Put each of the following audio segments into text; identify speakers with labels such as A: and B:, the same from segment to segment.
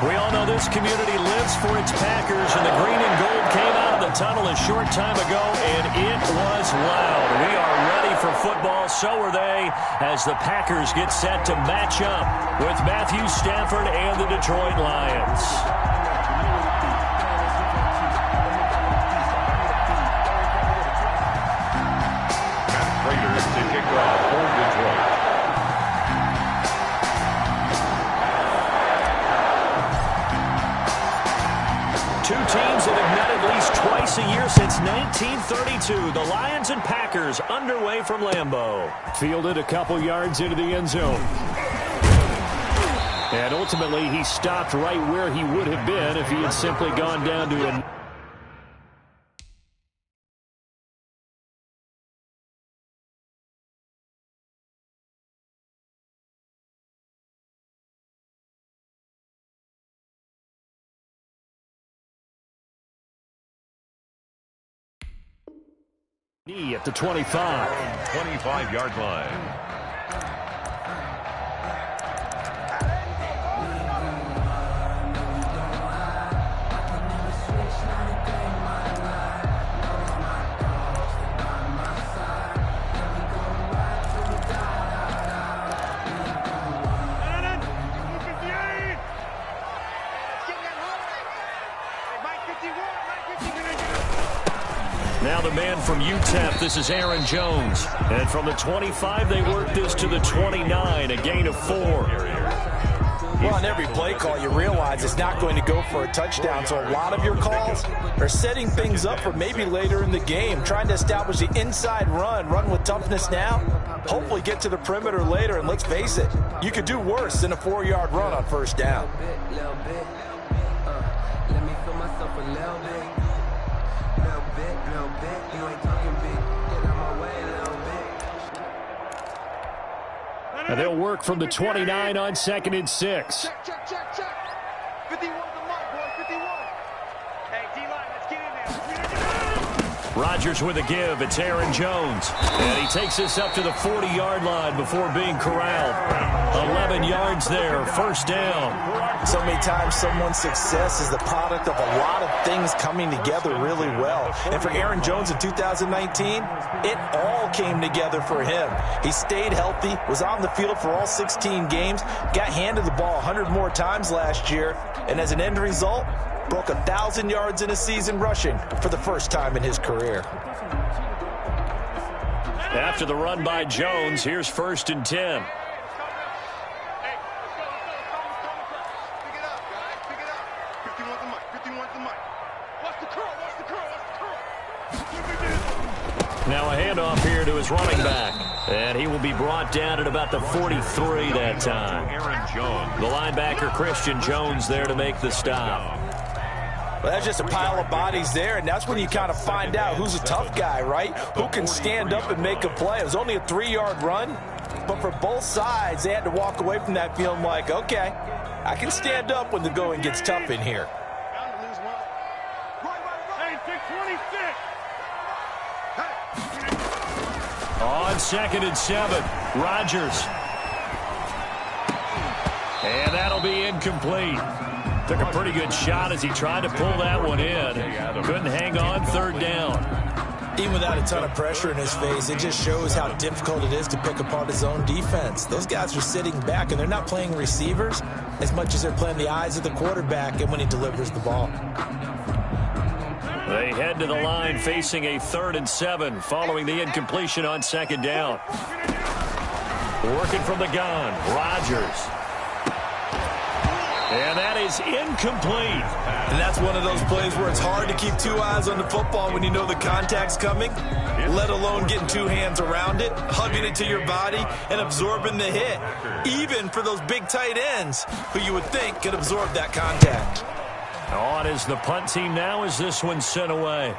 A: We all know this community lives for its Packers, and the green and gold came out of the tunnel a short time ago, and it was loud. We are ready for football, so are they, as the Packers get set to match up with Matthew Stafford and the Detroit Lions.
B: Raiders to kick off for Detroit.
A: Two teams that have met at least twice a year since 1932. The Lions and Packers underway from Lambeau. Fielded a couple yards into the end zone. And ultimately, he stopped right where he would have been if he had simply gone down to a... at the 25.
B: 25-yard line.
A: Now the man from UTEP, this is Aaron Jones. And from the 25, they work this to the 29, a gain of 4.
C: Well, on every play call, you realize it's not going to go for a touchdown, so a lot of your calls are setting things up for maybe later in the game, trying to establish the inside run with toughness now, hopefully get to the perimeter later, and let's face it, you could do worse than a 4-yard run on first down.
D: Let me feel myself a little bit. You ain't talking big. Get out my way a little bit.
A: And they'll work from the 29 on 2nd and 6.
E: Check. 51 the mark, boys. 51. Hey, D-line, let's get in there.
A: Rodgers with a give. It's Aaron Jones. And he takes this up to the 40-yard line before being corralled. 11 yards there. First down.
C: So many times someone's success is the product of a lot of things coming together really well. And for Aaron Jones in 2019, it all came together for him. He stayed healthy, was on the field for all 16 games, got handed the ball 100 more times last year, and as an end result, broke 1,000 yards in a season rushing for the first time in his career.
A: After the run by Jones, here's 1st and 10. Now a handoff here to his running back. And he will be brought down at about the 43 that time.
B: Aaron Jones.
A: The linebacker, Christian Jones, there to make the stop.
C: Well, that's just a pile of bodies there, and that's when you kind of find out who's a tough guy, right? Who can stand up and make a play. It was only a 3-yard run, but for both sides, they had to walk away from that feeling like, okay, I can stand up when the going gets tough in here.
A: On 2nd and 7, Rodgers. And that'll be incomplete. Took a pretty good shot as he tried to pull that one in. Couldn't hang on, 3rd down.
C: Even without a ton of pressure in his face, it just shows how difficult it is to pick apart his own defense. Those guys are sitting back, and they're not playing receivers as much as they're playing the eyes of the quarterback and when he delivers the ball.
A: They head to the line facing a 3rd and 7 following the incompletion on 2nd down. Working from the gun, Rodgers. And that is incomplete.
C: And that's one of those plays where it's hard to keep 2 eyes on the football when you know the contact's coming, let alone getting 2 hands around it, hugging it to your body, and absorbing the hit. Even for those big tight ends who you would think could absorb that contact.
A: On is the punt team now as this one's sent away.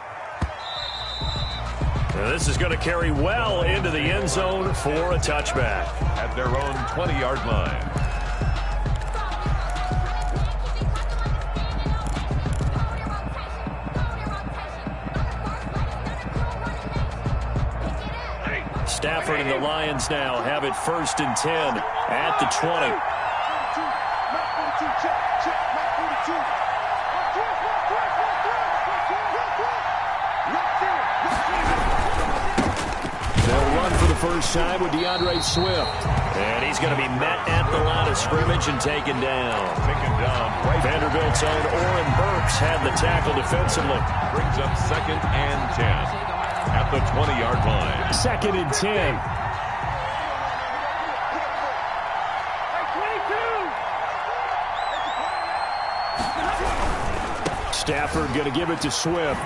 A: Now this is going to carry well into the end zone for a touchback.
B: At their own 20-yard line.
A: Stafford and the Lions now have it 1st and 10 at the 20. first time with DeAndre Swift. And he's going to be met at the line of scrimmage and taken down.
B: Right.
A: Vanderbilt's own Oren Burks had the tackle defensively.
B: Brings up 2nd and 10 at the 20-yard line.
A: 2nd and 10. Stafford going to give it to Swift.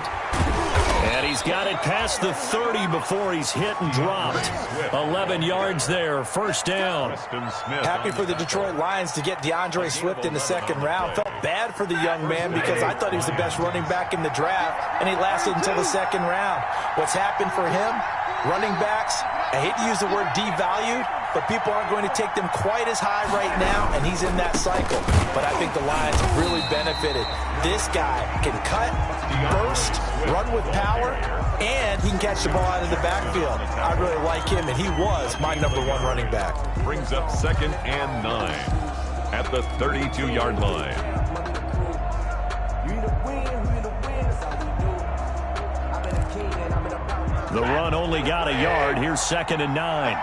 A: And he's got it past the 30 before he's hit and dropped. 11 yards there, first down.
C: Happy for the Detroit Lions to get DeAndre Swift in the 2nd round. Felt bad for the young man because I thought he was the best running back in the draft, and he lasted until the 2nd round. What's happened for him? Running backs, I hate to use the word devalued, but people aren't going to take them quite as high right now, and he's in that cycle. But I think the Lions have really benefited. This guy can cut, burst, run with power, and he can catch the ball out of the backfield. I really like him, and he was my #1 running back.
B: Brings up 2nd and 9 at the 32-yard line.
A: The run only got a yard. Here's 2nd and 9.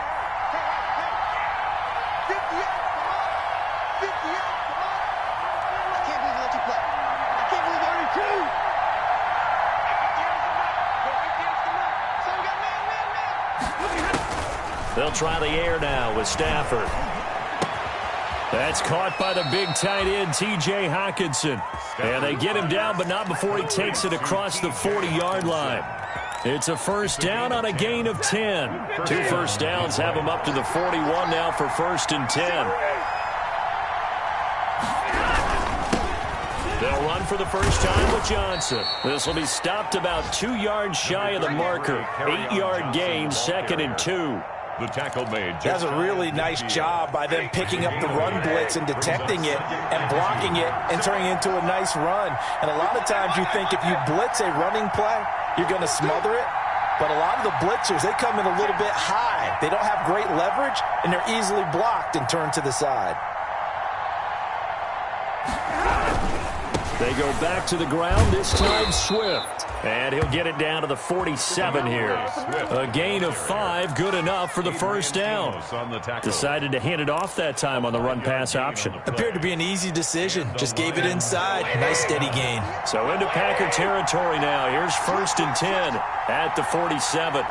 A: They'll try the air now with Stafford. That's caught by the big tight end, T.J. Hockenson. And they get him down, but not before he takes it across the 40-yard line. It's a first down on a gain of 10. 2 first downs have him up to the 41 now for 1st and 10. They'll run for the first time with Johnson. This will be stopped about 2 yards shy of the marker. 8-yard gain, 2nd and 2.
B: The tackle made.
C: That's a really nice job by them picking up the run blitz and detecting it and blocking it and turning it into a nice run. And a lot of times you think if you blitz a running play, you're going to smother it. But a lot of the blitzers, they come in a little bit high. They don't have great leverage, and they're easily blocked and turned to the side.
A: They go back to the ground, this time Swift. And he'll get it down to the 47 here. A gain of 5, good enough for the first down. Decided to hand it off that time on the run-pass option.
C: Appeared to be an easy decision. Just gave it inside. Nice steady gain.
A: So into Packer territory now. Here's 1st and 10 at the 47.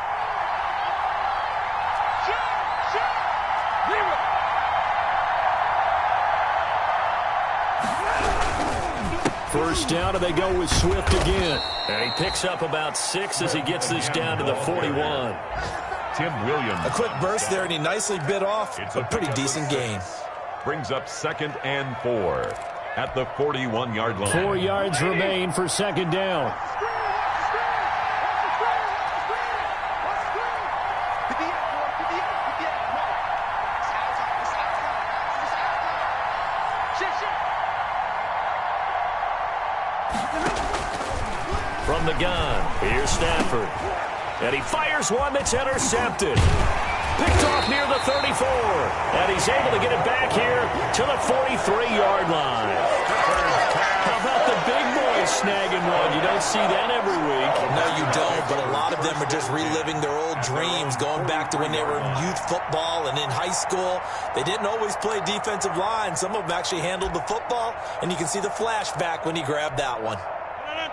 A: First down, and they go with Swift again. And he picks up about 6 as he gets this down to the 41.
B: Tim Williams.
C: A quick burst there, and he nicely bit off. A pretty decent gain.
B: Brings up 2nd and 4 at the 41-yard line.
A: 4 yards remain for 2nd down. From the gun, here's Stafford. And he fires one that's intercepted. Picked off near the 34. And he's able to get it back here to the 43-yard line. How about the big boys snagging one? You don't see that every week.
C: No, you don't, but a lot of them are just reliving their old dreams, going back to when they were in youth football and in high school. They didn't always play defensive line. Some of them actually handled the football, and you can see the flashback when he grabbed that one.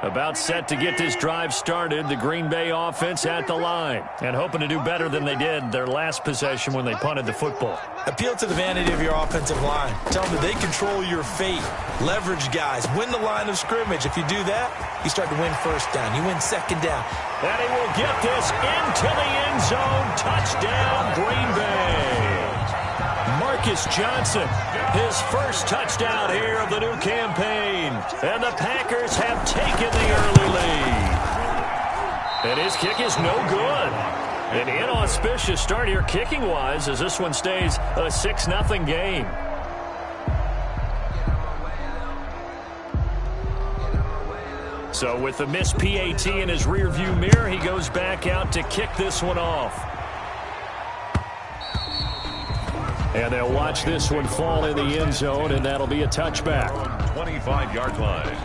A: About set to get this drive started, the Green Bay offense at the line. And hoping to do better than they did their last possession when they punted the football.
C: Appeal to the vanity of your offensive line. Tell them that they control your fate. Leverage guys. Win the line of scrimmage. If you do that, you start to win first down. You win second down.
A: And he will get this into the end zone. Touchdown, Green Bay. Marcus Johnson, his first touchdown here of the new campaign. And the Packers have taken the early lead. And his kick is no good. An inauspicious start here kicking-wise as this one stays a 6-0 game. So with the missed PAT in his rearview mirror, he goes back out to kick this one off. And they'll watch this one fall in the end zone, and that'll be a touchback.
B: 25-yard line.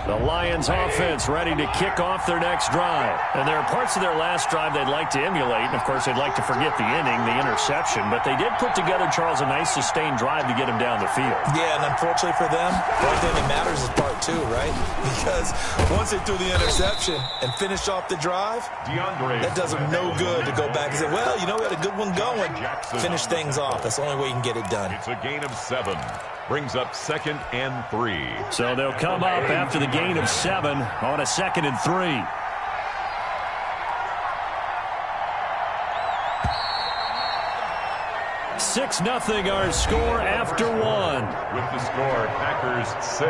A: The Lions offense ready to kick off their next drive. And there are parts of their last drive they'd like to emulate. And, of course, they'd like to forget the inning, the interception. But they did put together, Charles, a nice sustained drive to get him down the field.
C: Yeah, and unfortunately for them, the only thing that matters is part two, right? Because once they threw the interception and finished off the drive, that does them no good to go back and say, well, you know, we had a good one going. Finish things off. That's the only way you can get it done.
B: It's a gain of 7. Brings up 2nd and 3.
A: So they'll come up after the gain of 7 on a 2nd and 3. Six nothing our score after 1.
B: With the score, Packers 6,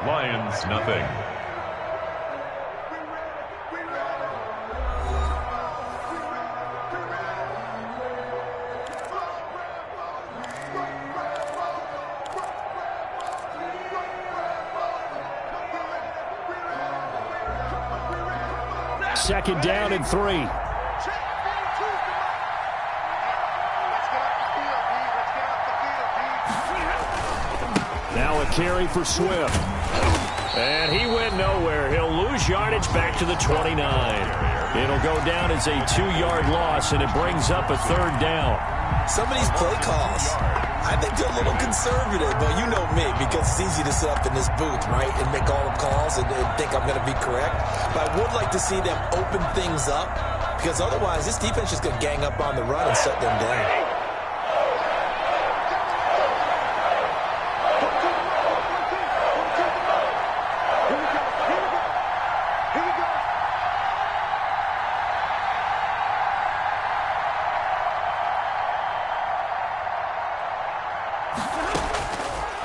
B: Lions nothing.
A: Second down and 3. Now a carry for Swift. And he went nowhere. He'll lose yardage back to the 29. It'll go down as a 2-yard loss, and it brings up a 3rd down.
C: Some of these play calls, I think they're a little conservative, but you know me, because it's easy to sit up in this booth, right, and make all the calls and think I'm going to be correct. But I would like to see them open things up, because otherwise this defense is going to gang up on the run and shut them down.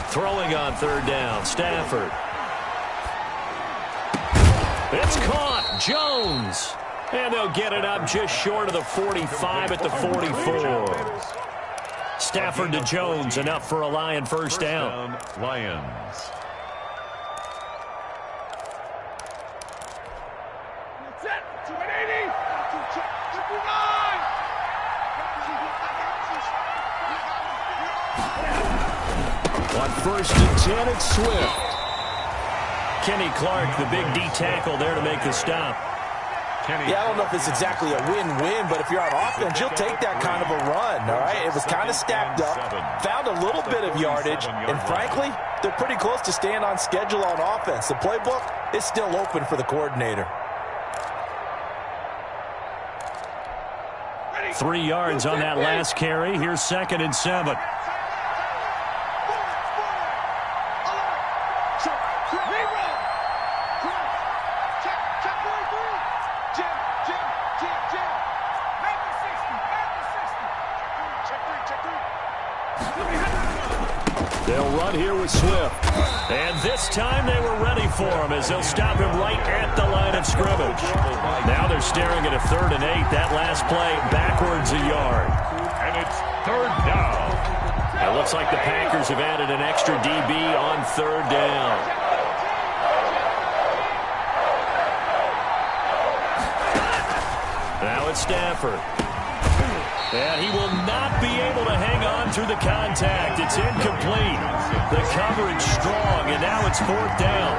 A: Throwing on 3rd down, Stafford. It's caught, Jones. And they'll get it up just short of the 45 at the 44. Stafford to Jones, enough for a Lion first down.
B: Lions.
A: On 1st and 10, it's Swift. Kenny Clark, the big D tackle there to make the stop.
C: Yeah, I don't know if it's exactly a win-win, but if you're on offense, you'll take that kind of a run, all right? It was kind of stacked up, found a little bit of yardage, and frankly, they're pretty close to staying on schedule on offense. The playbook is still open for the coordinator.
A: 3 yards on that last carry. Here's 2nd and 7. They'll run here with Swift. And this time they were ready for him as they'll stop him right at the line of scrimmage. Now they're staring at a 3rd and 8. That last play backwards a yard.
B: And it's 3rd down.
A: It looks like the Packers have added an extra DB on 3rd down. Now it's Stafford. And he will not be able to hang on through the contact. It's incomplete. The coverage strong, and now it's 4th down.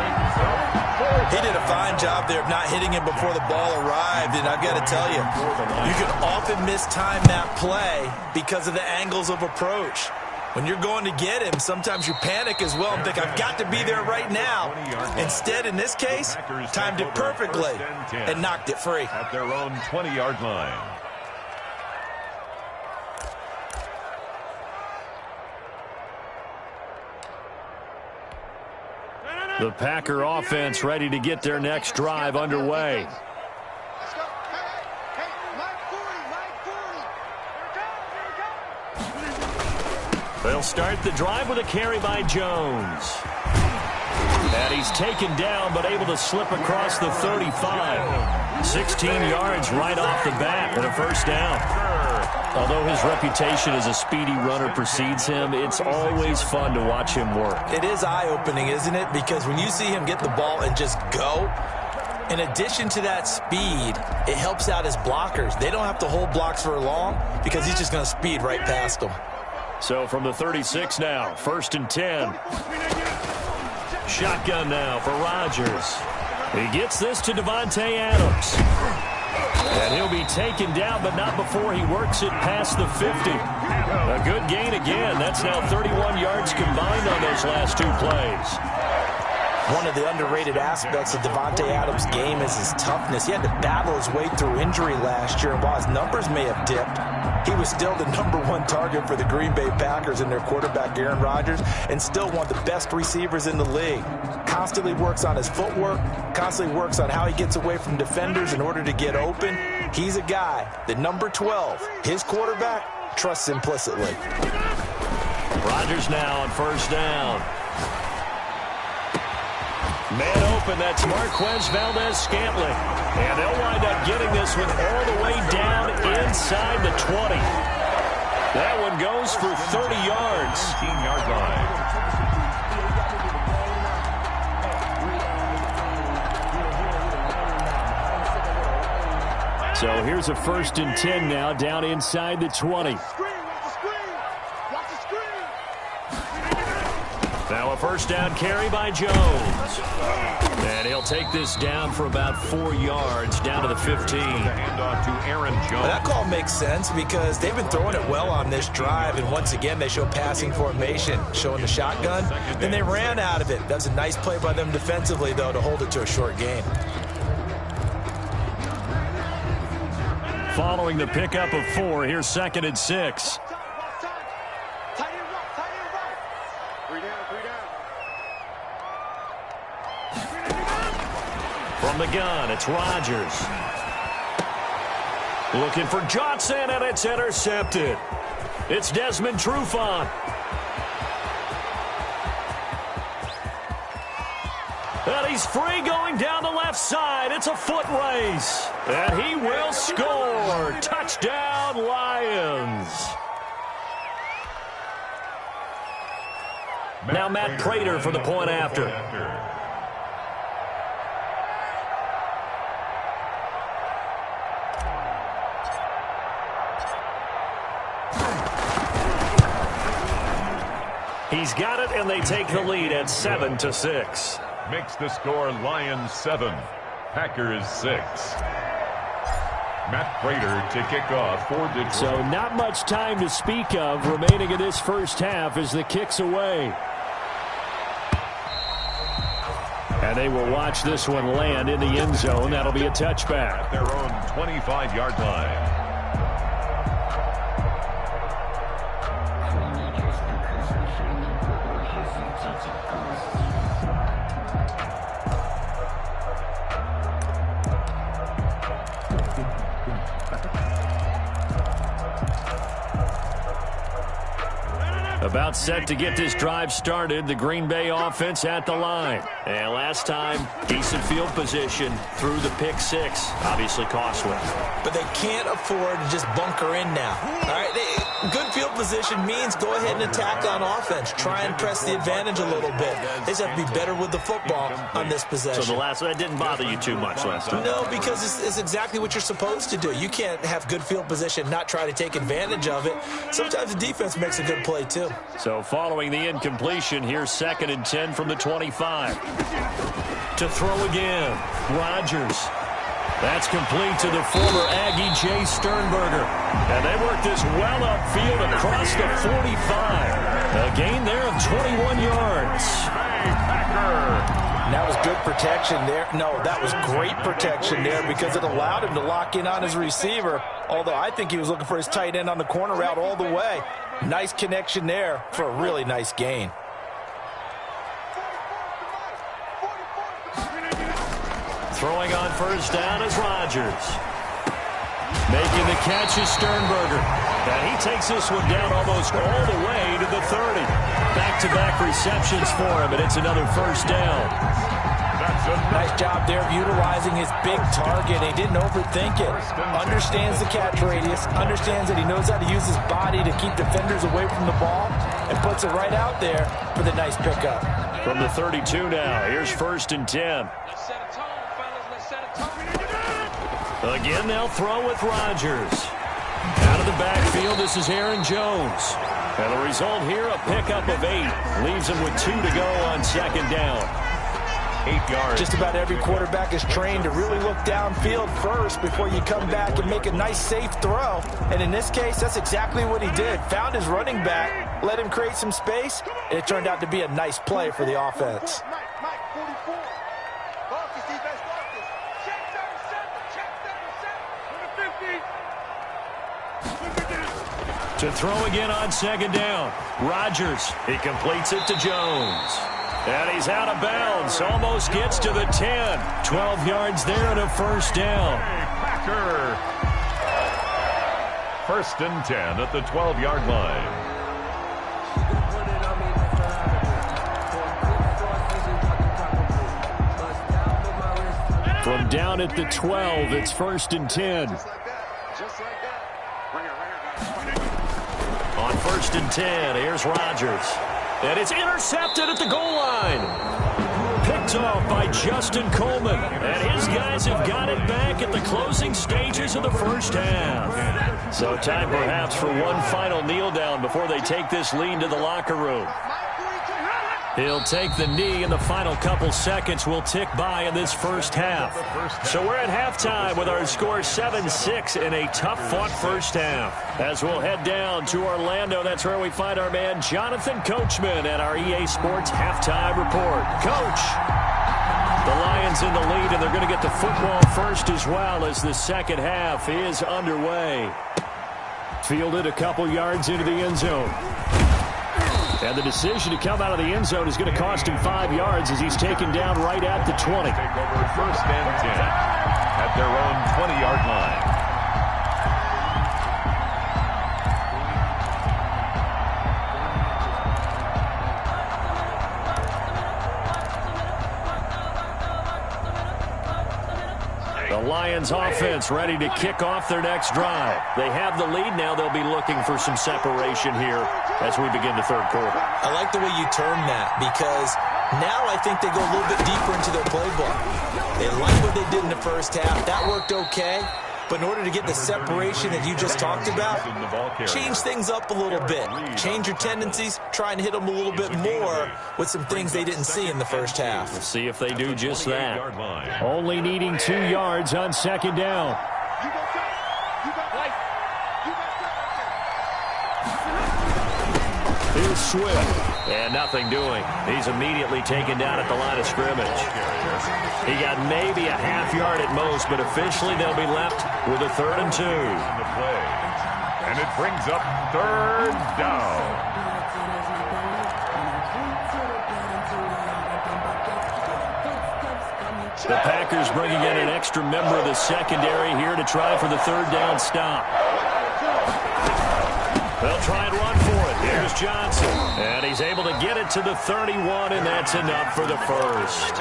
C: He did a fine job there of not hitting him before the ball arrived, and I've got to tell you, you can often mistime that play because of the angles of approach. When you're going to get him, sometimes you panic as well and think, I've got to be there right now. Instead, in this case, timed it perfectly and knocked it free.
B: At their own 20-yard line.
A: The Packer offense ready to get their next drive underway.
E: Let's go. Hey, Mike 40.
A: They'll start the drive with a carry by Jones. And he's taken down but able to slip across the 35. 16 yards right off the bat and a 1st down. Although his reputation as a speedy runner precedes him, it's always fun to watch him work.
C: It is eye-opening, isn't it? Because when you see him get the ball and just go, in addition to that speed, it helps out his blockers. They don't have to hold blocks for long because he's just going to speed right past them.
A: So from the 36 now, 1st and 10. Shotgun now for Rodgers. He gets this to Davante Adams. And he'll be taken down, but not before he works it past the 50. A good gain again. That's now 31 yards combined on those last two plays.
C: One of the underrated aspects of Davante Adams' game is his toughness. He had to battle his way through injury last year, and while his numbers may have dipped, he was still the #1 target for the Green Bay Packers and their quarterback, Aaron Rodgers, and still one of the best receivers in the league. Constantly works on his footwork, constantly works on how he gets away from defenders in order to get open. He's a guy that number 12, his quarterback, trusts implicitly.
A: Rodgers now on first down. Man open, that's Marquez Valdes-Scantling. And they'll wind up getting this one all the way down inside the 20. That one goes for 30 yards.
B: 15-yard line.
A: So here's a 1st and 10 now, down inside the 20. Now a first down carry by Jones. And he'll take this down for about 4 yards, down to the 15.
B: Handoff to Aaron Jones.
C: Well, that call makes sense because they've been throwing it well on this drive, and once again they show passing formation, showing the shotgun. Then they ran out of it. That's a nice play by them defensively, though, to hold it to a short gain.
A: Following the pickup of 4, here's 2nd and 6. From the gun, it's Rodgers. Looking for Johnson, and it's intercepted. It's Desmond Trufant. And he's free going down the left side. It's a foot race. And he will score. Touchdown, Lions. Now Matt Prater for the point after. He's got it, and they take the lead at 7-6.
B: Makes the score Lions 7, Packers 6. Matt Prater to kick off for Detroit.
A: So not much time to speak of remaining in this first half as the kick's away. And they will watch this one land in the end zone. That'll be a touchback.
B: At their own 25-yard line.
A: About set to get this drive started. The Green Bay offense at the line. And last time, decent field position through the pick 6. Obviously costly.
C: But they can't afford to just bunker in now. All right, good field position means go ahead and attack on offense. Try and press the advantage a little bit. They just have to be better with the football on this possession.
A: So that didn't bother you too much last time?
C: No, because it's exactly what you're supposed to do. You can't have good field position, not try to take advantage of it. Sometimes the defense makes a good play, too.
A: So following the incompletion, here's 2nd and 10 from the 25. To throw again, Rodgers. That's complete to the former Aggie, Jay Sternberger. And they work this well upfield across the 45. A gain there of 21 yards.
C: And that was good protection there. No, that was great protection there because it allowed him to lock in on his receiver, although I think he was looking for his tight end on the corner route all the way. Nice connection there for a really nice gain.
A: Throwing on first down is Rodgers. Making the catch is Sternberger. And he takes this one down almost all the way to the 30. Back-to-back receptions for him, and it's another first down.
C: Nice job there of utilizing his big target. He didn't overthink it. Understands the catch radius. Understands that he knows how to use his body to keep defenders away from the ball. And puts it right out there for the nice pickup.
A: From the 32 now, here's 1st and 10. Again, they'll throw with Rodgers. Out of the backfield, this is Aaron Jones. And the result here, a pickup of 8. Leaves him with 2 to go on second down.
B: 8 yards.
C: Just about every quarterback is trained to really look downfield first before you come back and make a nice, safe throw. And in this case, that's exactly what he did. Found his running back, let him create some space, and it turned out to be a nice play for the offense.
E: Mike, 44. Boston defense, Boston. Check 37, check 37.
A: To throw again on second down. Rodgers, he completes it to Jones. And he's out of bounds. Almost gets to the 10. 12 yards there and a first down.
B: Packer. 1st and 10 at the 12-yard line.
A: From down at the 12, it's 1st and 10.
E: Just like that.
A: On 1st and 10, here's Rodgers. And it's intercepted at the goal line. Picked off by Justin Coleman. And his guys have got it back at the closing stages of the first half. So time perhaps for one final kneel down before they take this lead to the locker room. He'll take the knee, and the final couple seconds will tick by in this first half. So we're at halftime with our score 7-6 in a tough-fought first half. As we'll head down to Orlando, that's where we find our man Jonathan Coachman at our EA Sports Halftime Report. Coach, the Lions in the lead, and they're going to get the football first as well as the second half is underway. Fielded a couple yards into the end zone. And the decision to come out of the end zone is going to cost him 5 yards as he's taken down right at the 20.
B: Take over 1st and 10 at their own 20-yard line.
A: The Lions offense ready to kick off their next drive. They have the lead now. They'll be looking for some separation here as we begin the third quarter.
C: I like the way you term that because now I think they go a little bit deeper into their playbook. They like what they did in the first half. That worked okay. But in order to get the separation that you just talked about, change things up a little bit. Change your tendencies, try and hit them a little bit more with some things they didn't see in the first half.
A: We'll see if they do just that. Only needing 2 yards on second down. Here's Swift. And nothing doing. He's immediately taken down at the line of scrimmage. He got maybe a half yard at most, but officially they'll be left with a 3rd and 2.
B: And it brings up 3rd down.
A: The Packers bringing in an extra member of the secondary here to try for the 3rd down stop. They'll try and run for it. Here's Johnson. And he's able to get it to the 31, and that's enough for the first.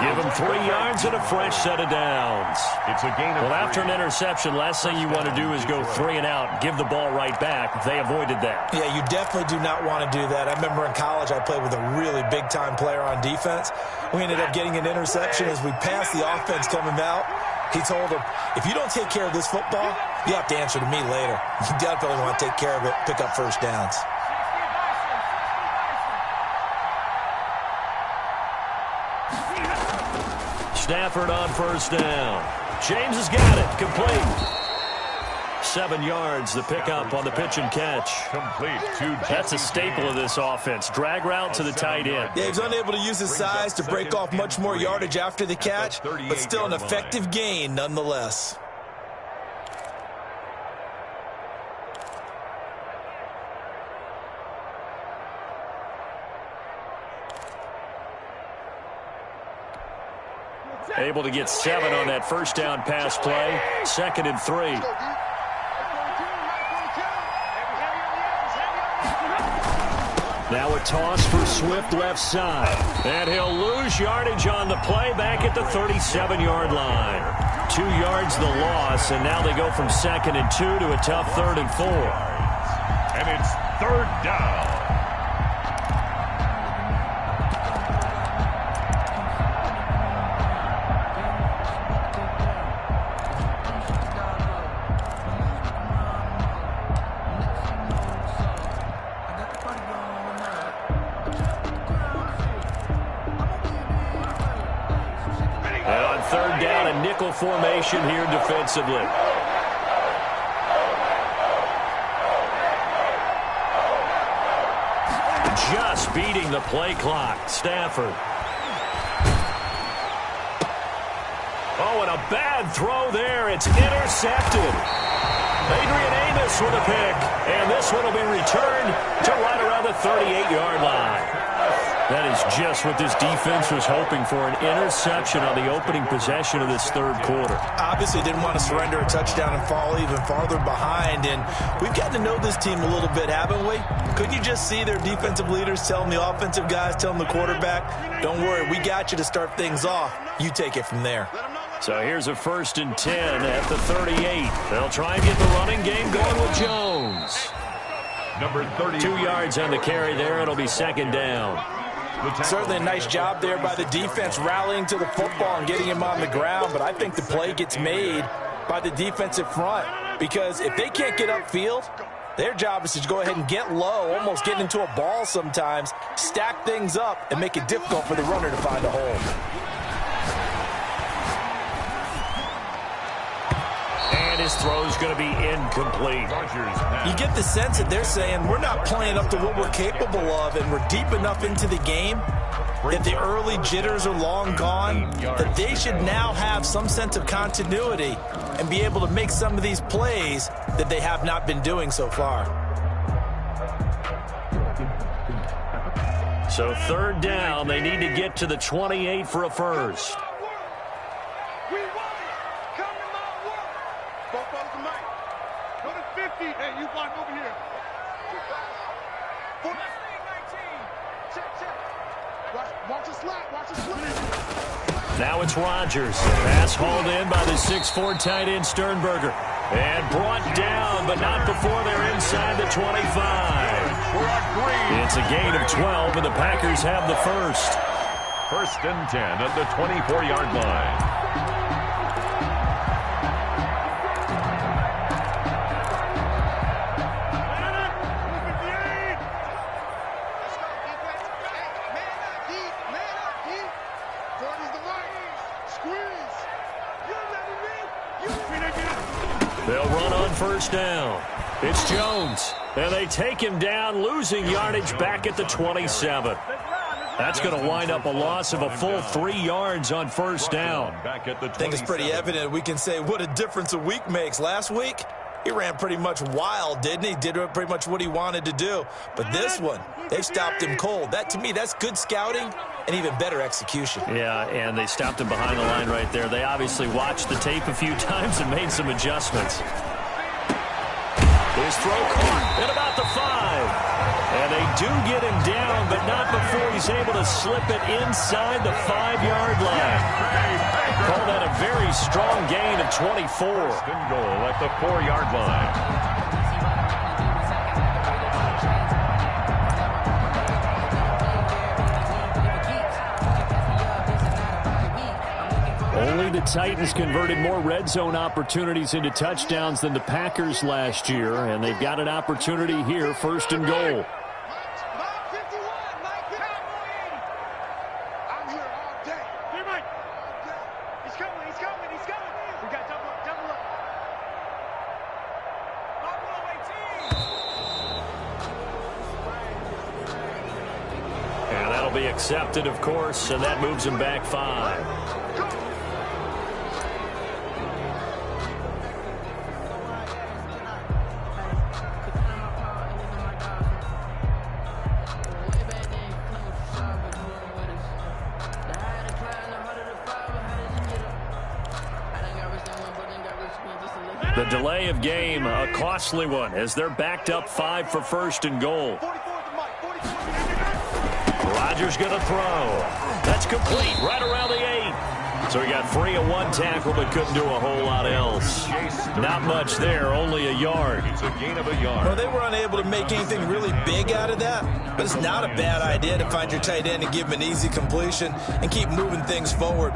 A: Give him 3 yards and a fresh set of downs.
B: It's a gain of 3.
A: Well, after an interception, last thing you want to do is go 3 and out, give the ball right back. They avoided that.
C: Yeah, you definitely do not want to do that. I remember in college I played with a really big-time player on defense. We ended up getting an interception as we passed the offense coming out. He told him, if you don't take care of this football, you have to answer to me later. You definitely want to take care of it, pick up first downs.
A: Stafford on first down. James has got it. Complete. 7 yards, the pickup on the pitch and catch.
B: Complete.
A: That's a staple of this offense. Drag route to the tight end.
C: Yeah, he's unable to use his size to break off much more yardage after the catch, but still an effective gain nonetheless.
A: Able to get 7 on that first down pass play. 2nd and 3. Now a toss for Swift left side. And he'll lose yardage on the play back at the 37-yard line. 2 yards the loss, and now they go from 2nd and 2 to a tough 3rd and 4.
B: And it's 3rd down.
A: And on third down, a nickel formation here defensively. Just beating the play clock. Stafford. Oh, and a bad throw there. It's intercepted. Adrian Amos with a pick. And this one will be returned to right around the 38-yard line. That is just what this defense was hoping for, an interception on the opening possession of this third quarter.
C: Obviously didn't want to surrender a touchdown and fall even farther behind, and we've gotten to know this team a little bit, haven't we? Couldn't you just see their defensive leaders telling the offensive guys, telling the quarterback, don't worry, we got you to start things off. You take it from there.
A: So here's a 1st and 10 at the 38. They'll try and get the running game going with Jones.
B: Number 30.
A: 2 yards on the carry there. It'll be 2nd down.
C: Certainly a nice job there by the defense rallying to the football and getting him on the ground, but I think the play gets made by the defensive front because if they can't get upfield, their job is to go ahead and get low, almost get into a ball sometimes, stack things up, and make it difficult for the runner to find a hole.
A: And his throw is going to be incomplete.
C: You get the sense that they're saying we're not playing up to what we're capable of, and we're deep enough into the game that the early jitters are long gone, that they should now have some sense of continuity and be able to make some of these plays that they have not been doing so far.
A: So 3rd down, they need to get to the 28 for a first.
E: We won it. Come to my work. Both of them, Mike. Go to 50. Hey, you block over here. 19. Check. Watch the slot. Watch the slot.
A: Now it's Rodgers. Pass hauled in by the 6'4" tight end Sternberger. And brought down, but not before they're inside the 25. It's a gain of 12, and the Packers have the first.
B: 1st and 10 at the 24-yard line.
A: They'll run on 1st down. It's Jones. And they take him down, losing yardage back at the 27. That's going to wind up a loss of a full 3 yards on 1st down.
C: I think it's pretty evident. We can say what a difference a week makes. Last week, he ran pretty much wild, didn't he? Did pretty much what he wanted to do. But this one, they stopped him cold. That, to me, that's good scouting and even better execution.
A: Yeah, and they stopped him behind the line right there. They obviously watched the tape a few times and made some adjustments. His throw caught at about the 5. And they do get him down, but not before he's able to slip it inside the 5-yard line. Call that a very strong gain of 24.
B: 1st and goal at the 4-yard line.
A: Only the Titans converted more red zone opportunities into touchdowns than the Packers last year, and they've got an opportunity here, 1st and goal.
E: I'm here all day. Here, Mike. He's coming. We got double up.
A: And that'll be accepted, of course, and that moves him back 5. The delay of game, a costly one, as they're backed up 5 for 1st and goal. Rodgers going to throw. That's complete, right around the 8. So he got free of 1 tackle, but couldn't do a whole lot else. Not much there, only a yard.
B: It's a gain of a yard.
C: Well, they were unable to make anything really big out of that, but it's not a bad idea to find your tight end and give him an easy completion and keep moving things forward.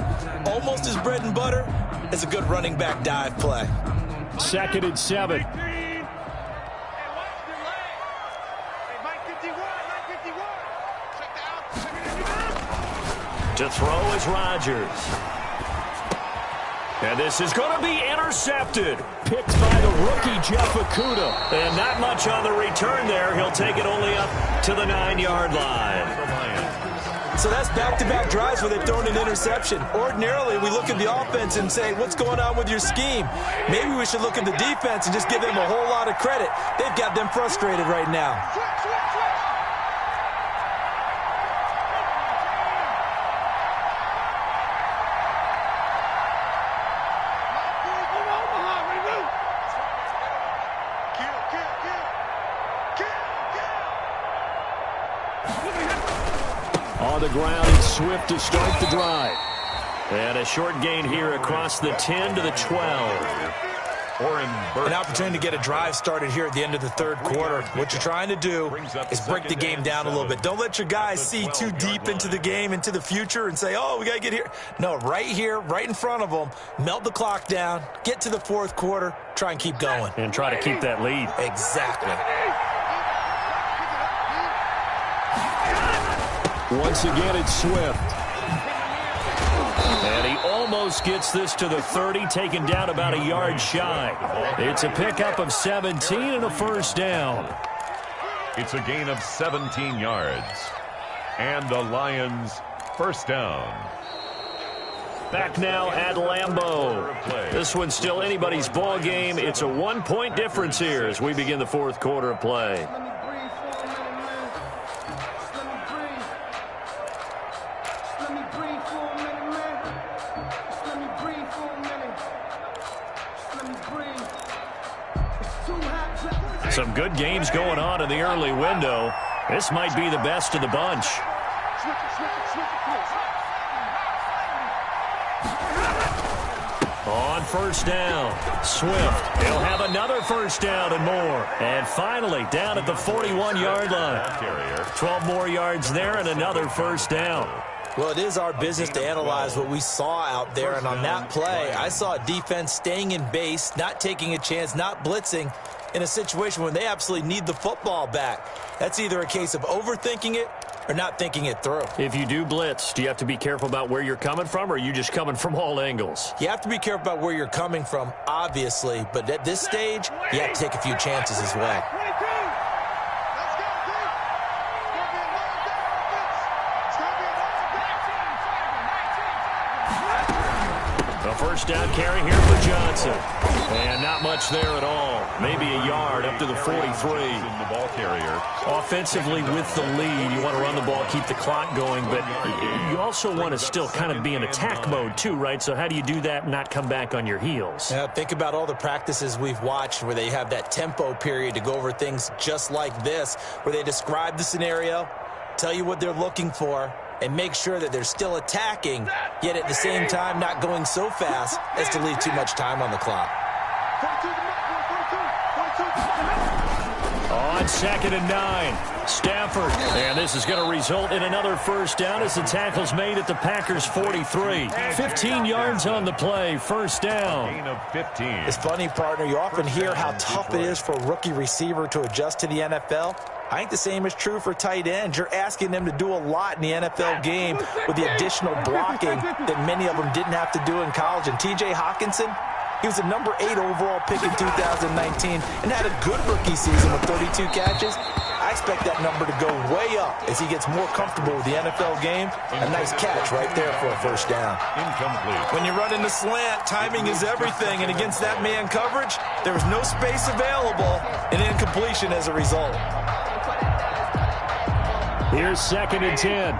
C: Almost as bread and butter as a good running back dive play.
A: 2nd and 7.
E: Hey, watch the leg. Hey, Mike 51.
A: To throw is Rodgers. And this is going to be intercepted. Picked by the rookie, Jeff Okudah. And not much on the return there. He'll take it only up to the 9-yard line.
C: So that's back-to-back drives where they've thrown an interception. Ordinarily, we look at the offense and say, what's going on with your scheme? Maybe we should look at the defense and just give them a whole lot of credit. They've got them frustrated right now.
A: On the ground, it's Swift to start the drive. And a short gain here across the 10 to the 12.
C: An opportunity to get a drive started here at the end of the third quarter. What you're trying to do is break the game down a little bit. Don't let your guys see too deep into the game, into the future, and say, oh, we got to get here. No, right here, right in front of them, melt the clock down, get to the fourth quarter, try and keep going.
A: And try to keep that lead.
C: Exactly.
A: Once again, it's Swift. And he almost gets this to the 30, taken down about a yard shy. It's a pickup of 17 and a first down.
B: It's a gain of 17 yards. And the Lions first down.
A: Back now at Lambeau. This one's still anybody's ball game. It's a 1-point difference here as we begin the fourth quarter of play. Some good games going on in the early window. This might be the best of the bunch. On first down, Swift. He'll have another first down and more. And finally, down at the 41-yard line. 12 more yards there and another first down.
C: Well, it is our business to analyze what we saw out there. And on that play, I saw a defense staying in base, not taking a chance, not blitzing, in a situation when they absolutely need the football back. That's either a case of overthinking it or not thinking it through.
A: If you do blitz, do you have to be careful about where you're coming from, or are you just coming from all angles?
C: You have to be careful about where you're coming from, obviously, but at this stage, you have to take a few chances as well.
A: A first down carry here for Johnson. And not much there at all. Maybe a yard up to the 43.
B: The ball carrier.
A: Offensively with the lead, you want to run the ball, keep the clock going, but you also want to still kind of be in attack mode too, right? So how do you do that and not come back on your heels?
C: Yeah, think about all the practices we've watched where they have that tempo period to go over things just like this, where they describe the scenario, tell you what they're looking for, and make sure that they're still attacking, yet at the same time not going so fast as to leave too much time on the clock.
A: On 2nd and 9, Stafford. And this is going to result in another first down as the tackle's made at the Packers' 43. 15 yards on the play, first down.
B: Gain of 15.
C: It's funny, partner, you often hear how tough it is for a rookie receiver to adjust to the NFL. I think the same is true for tight ends. You're asking them to do a lot in the NFL game with the additional blocking that many of them didn't have to do in college. And T.J. Hockenson, he was a number 8 overall pick in 2019 and had a good rookie season with 32 catches. I expect that number to go way up as he gets more comfortable with the NFL game. A nice catch right there for a first down.
B: Incomplete.
C: When you run in the slant, timing is everything. And against that man coverage, there was no space available and incompletion as a result.
A: Here's 2nd and 10.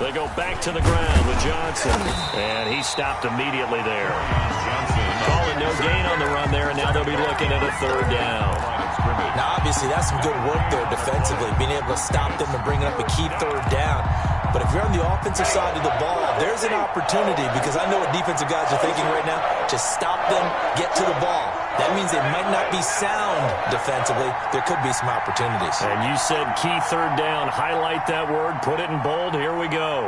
A: They go back to the ground with Johnson. And he stopped immediately there. Calling no gain on the run there, and now they'll be looking at a third down.
C: Now, obviously, that's some good work there defensively, being able to stop them and bring up a key third down. But if you're on the offensive side of the ball, there's an opportunity, because I know what defensive guys are thinking right now. Just stop them, get to the ball. That means they might not be sound defensively. There could be some opportunities.
A: And you said key third down. Highlight that word. Put it in bold. Here we go.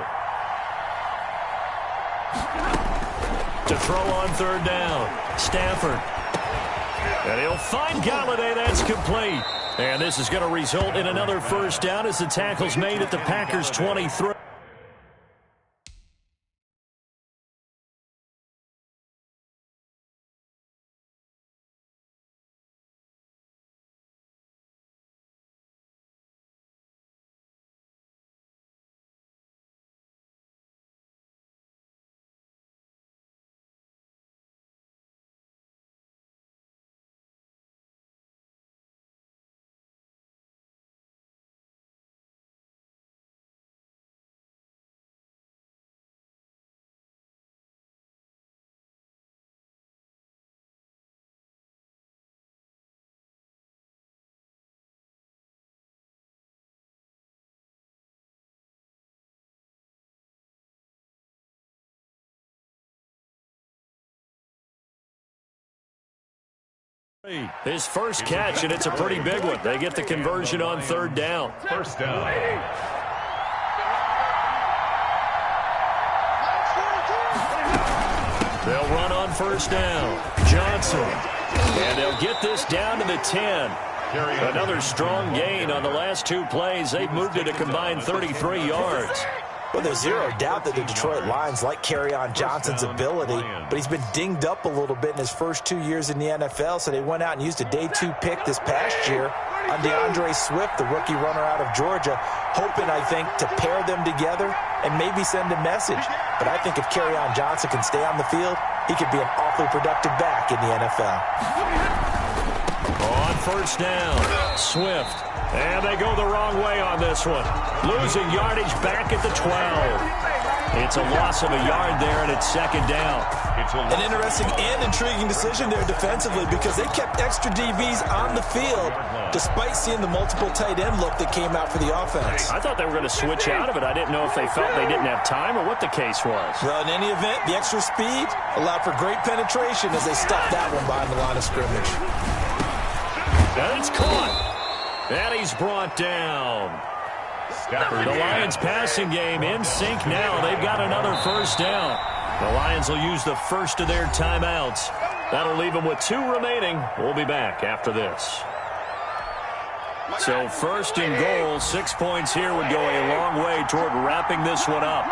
A: to throw on third down. Stafford. And he'll find Galladay. That's complete. And this is going to result in another first down as the tackle's made at the Packers' 23. His first catch, and it's a pretty big one. They get the conversion on third down.
B: First down.
A: They'll run on first down. Johnson. And they'll get this down to the 10. Another strong gain on the last two plays. They've moved it a combined 33 yards.
C: Well, there's zero doubt that the Detroit Lions like Kerryon Johnson's ability, but he's been dinged up a little bit in his first 2 years in the NFL, so they went out and used a day 2 pick this past year on DeAndre Swift, the rookie runner out of Georgia, hoping, I think, to pair them together and maybe send a message. But I think if Kerryon Johnson can stay on the field, he could be an awfully productive back in the NFL.
A: On first down, Swift. And they go the wrong way on this one. Losing yardage back at the 12. It's a loss of a yard there, and it's second down.
C: An interesting and intriguing decision there defensively because they kept extra DBs on the field despite seeing the multiple tight end look that came out for the offense.
A: I thought they were going to switch out of it. I didn't know if they felt they didn't have time or what the case was.
C: Well, in any event, the extra speed allowed for great penetration as they stuffed that one behind the line of scrimmage.
A: And it's caught. And he's brought down. The Lions passing game in sync now. They've got another first down. The Lions will use the first of their timeouts. That'll leave them with 2 remaining. We'll be back after this. So first and goal, 6 points here would go a long way toward wrapping this one up.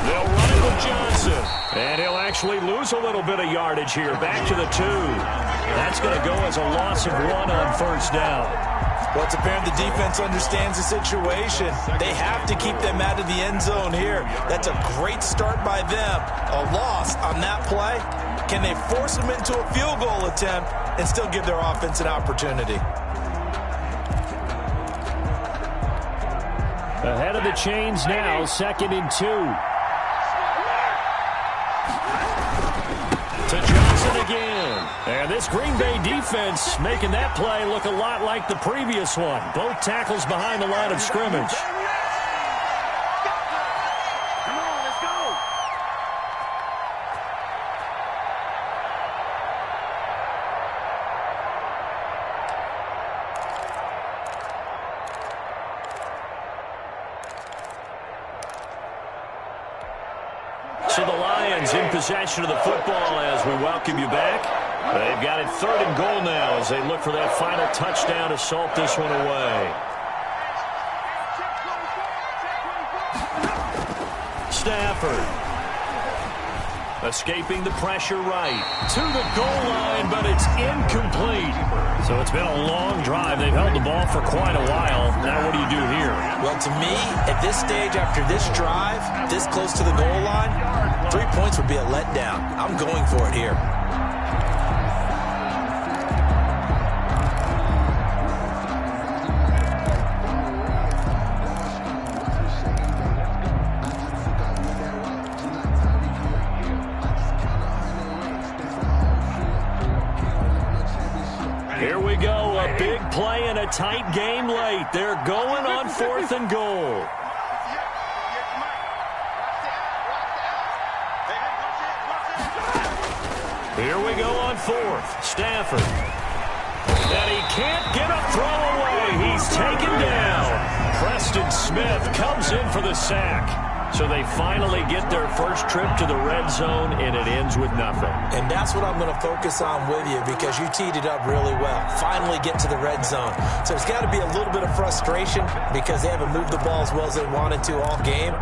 A: They'll run it with Johnson. And he'll actually lose a little bit of yardage here. Back to the 2. That's going to go as a loss of 1 on first down.
C: Well, it's apparent the defense understands the situation. They have to keep them out of the end zone here. That's a great start by them. A loss on that play. Can they force them into a field goal attempt and still give their offense an opportunity?
A: Ahead of the chains now, 2nd and 2. To Johnson again. And this Green Bay defense making that play look a lot like the previous one. Both tackles behind the line of scrimmage.
E: Come on, let's go.
A: So the Lions in possession of the football as we welcome you back. They've got it 3rd and goal now as they look for that final touchdown to salt this one away. Stafford. Escaping the pressure right. To the goal line, but it's incomplete. So it's been a long drive. They've held the ball for quite a while. Now what do you do here?
C: Well, to me, at this stage, after this drive, this close to the goal line, 3 points would be a letdown. I'm going for it here.
A: Here we go, a big play and a tight game late. They're going on 4th and goal. Here we go on 4th. Stafford. And he can't get a throw away. He's taken down. Pressed Preston Smith comes in for the sack. So they finally get their first trip to the red zone, and it ends with nothing.
C: And that's what I'm going to focus on with you, because you teed it up really well. Finally get to the red zone. So there's got to be a little bit of frustration because they haven't moved the ball as well as they wanted to all game.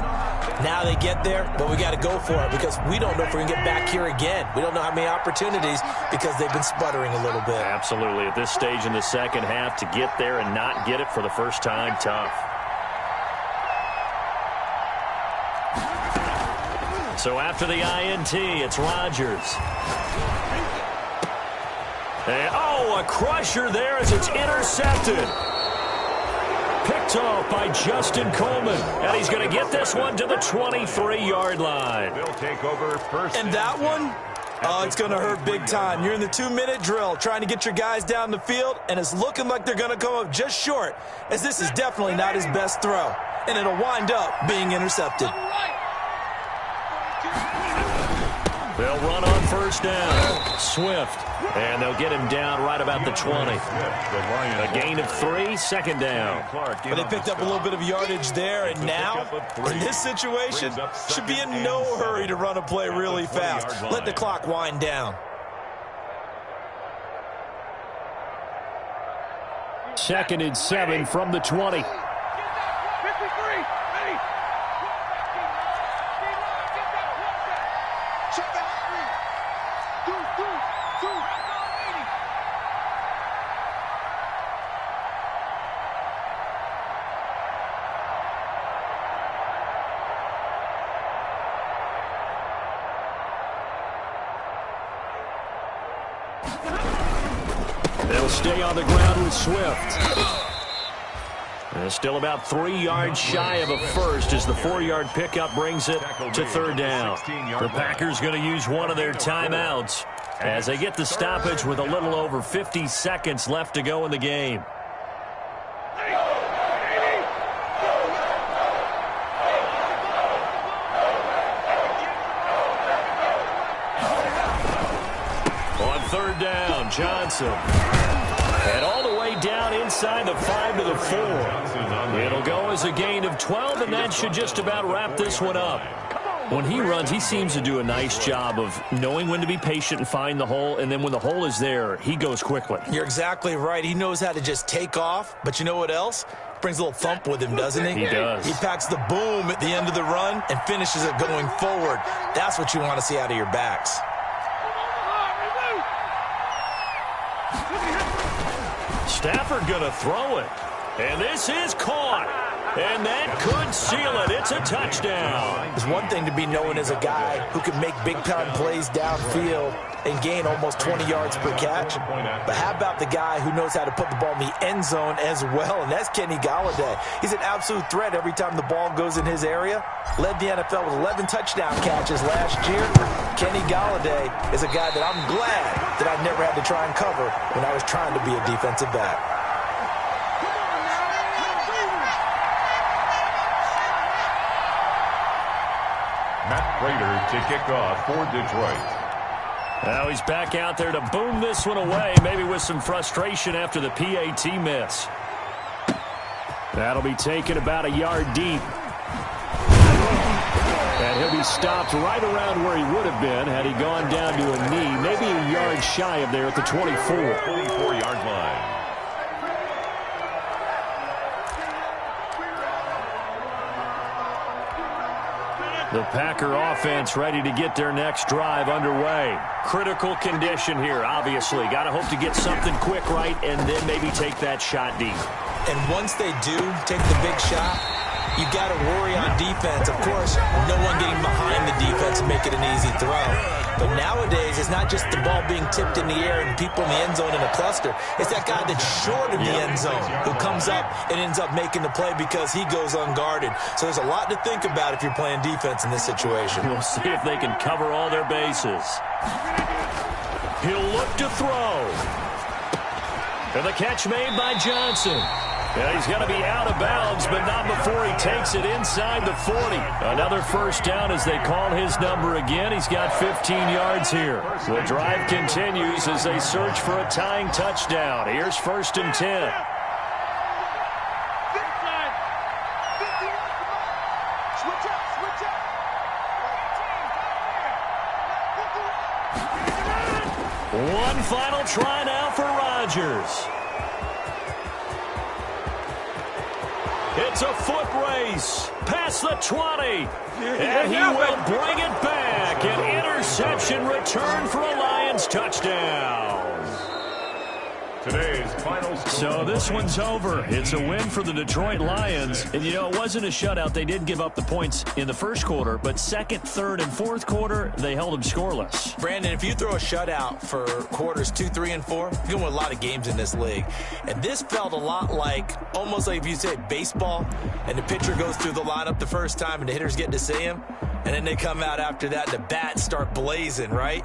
C: Now they get there, but we got to go for it because we don't know if we're going to get back here again. We don't know how many opportunities because they've been sputtering a little bit.
A: Absolutely. At this stage in the second half, to get there and not get it for the first time, tough. So after the INT, it's Rodgers. And, a crusher there as it's intercepted. Picked off by Justin Coleman. And he's going to get this one to the 23-yard line.
B: They'll take over first.
C: And that one, it's going to hurt big time. You're in the 2-minute drill trying to get your guys down the field, and it's looking like they're going to come up just short, as this is definitely not his best throw. And it'll wind up being intercepted.
A: They'll run on first down. Swift. And they'll get him down right about the 20. A gain of 3, second down.
C: But they picked up a little bit of yardage there, and now, in this situation, should be in no hurry to run a play really fast. Let the clock wind down.
A: Second and 7 from the 20. They'll stay on the ground with Swift. And still about 3 yards shy of a first as the 4-yard pickup brings it to third down. The Packers going to use one of their timeouts as they get the stoppage with a little over 50 seconds left to go in the game. On third down, Johnson. And all the way down inside the 5 to the 4. It'll go as a gain of 12, and that should just about wrap this one up. When he runs, he seems to do a nice job of knowing when to be patient and find the hole, and then when the hole is there, he goes quickly.
C: You're exactly right. He knows how to just take off, but you know what else? Brings a little thump with him, doesn't he?
A: He does.
C: He packs the boom at the end of the run and finishes it going forward. That's what you want to see out of your backs.
A: Stafford going to throw it. And this is caught. And that could seal it. It's a touchdown.
C: It's one thing to be known as a guy who can make big-time plays downfield and gain almost 20 yards per catch. But how about the guy who knows how to put the ball in the end zone as well, and that's Kenny Golladay. He's an absolute threat every time the ball goes in his area. Led the NFL with 11 touchdown catches last year. Kenny Golladay is a guy that I'm glad that I never had to try and cover when I was trying to be a defensive back.
B: Matt Prater to kick off for Detroit.
A: Now he's back out there to boom this one away, maybe with some frustration after the PAT miss. That'll be taken about a yard deep. And he'll be stopped right around where he would have been had he gone down to a knee, maybe a yard shy of there at the 24.
B: 24-yard line.
A: The Packer offense ready to get their next drive underway. Critical condition here, obviously. Got to hope to get something quick right and then maybe take that shot deep.
C: And once they do take the big shot, you got to worry on defense. Of course, no one getting behind the defense and make it an easy throw. But nowadays, it's not just the ball being tipped in the air and people in the end zone in a cluster. It's that guy that's short of the end zone who comes up and ends up making the play because he goes unguarded. So there's a lot to think about if you're playing defense in this situation.
A: We'll see if they can cover all their bases. He'll look to throw. And the catch made by Johnson. Yeah, he's going to be out of bounds, but not before he takes it inside the 40. Another first down as they call his number again. He's got 15 yards here. The drive continues as they search for a tying touchdown. Here's 1st and 10. One final try now for Rodgers. It's a foot race past the 20. And he will bring it back. An interception return for a Lions touchdown.
B: Today's final score.
A: So this one's over. It's a win for the Detroit Lions. And, you know, it wasn't a shutout. They did give up the points in the first quarter, but second, third, and fourth quarter, they held them scoreless.
C: Brandon, if you throw a shutout for quarters 2, 3, and 4, you're going to win a lot of games in this league. And this felt a lot like, almost like if you say baseball, and the pitcher goes through the lineup the first time, and the hitters get to see him, and then they come out after that, and the bats start blazing, right?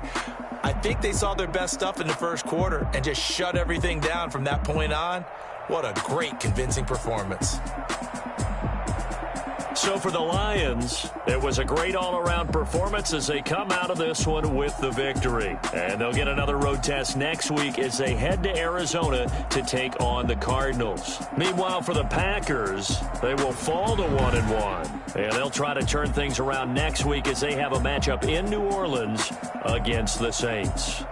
C: I think they saw their best stuff in the first quarter and just shut everything down from that point on. What a great, convincing performance.
A: So for the Lions, it was a great all-around performance as they come out of this one with the victory. And they'll get another road test next week as they head to Arizona to take on the Cardinals. Meanwhile, for the Packers, they will fall to 1-1. And they'll try to turn things around next week as they have a matchup in New Orleans against the Saints.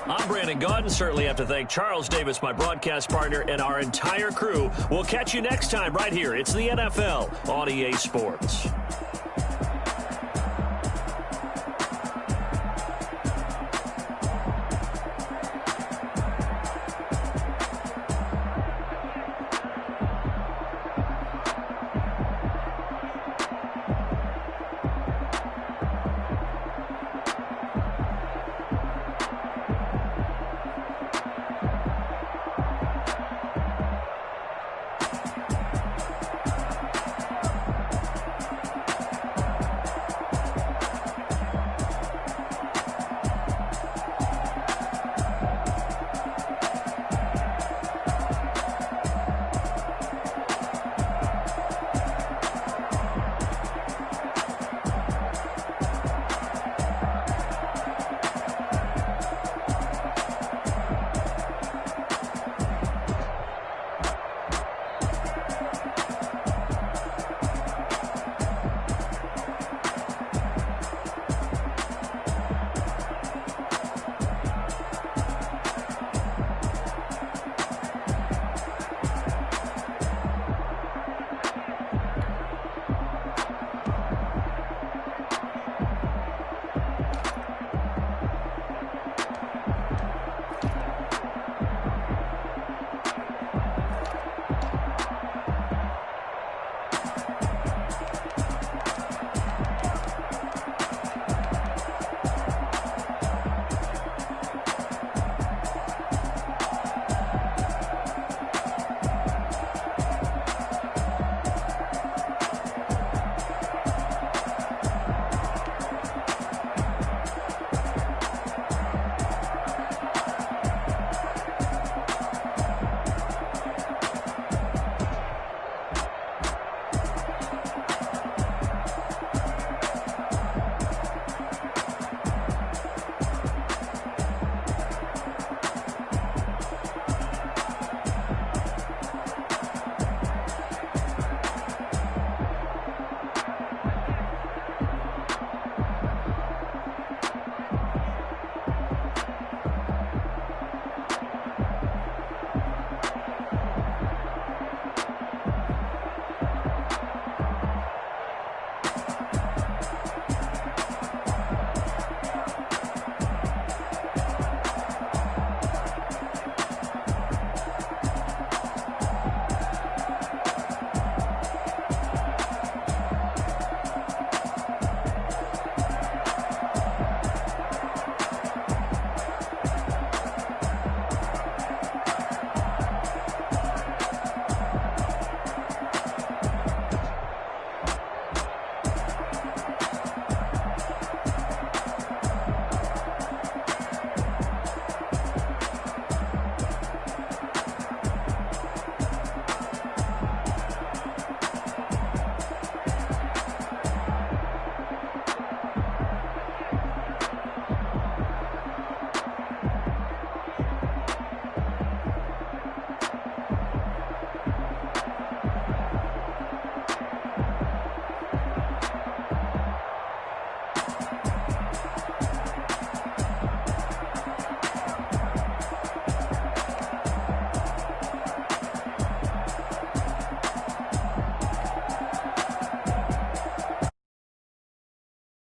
A: I'm Brandon Gaudin. Certainly have to thank Charles Davis, my broadcast partner, and our entire crew. We'll catch you next time right here. It's the NFL on EA Sports.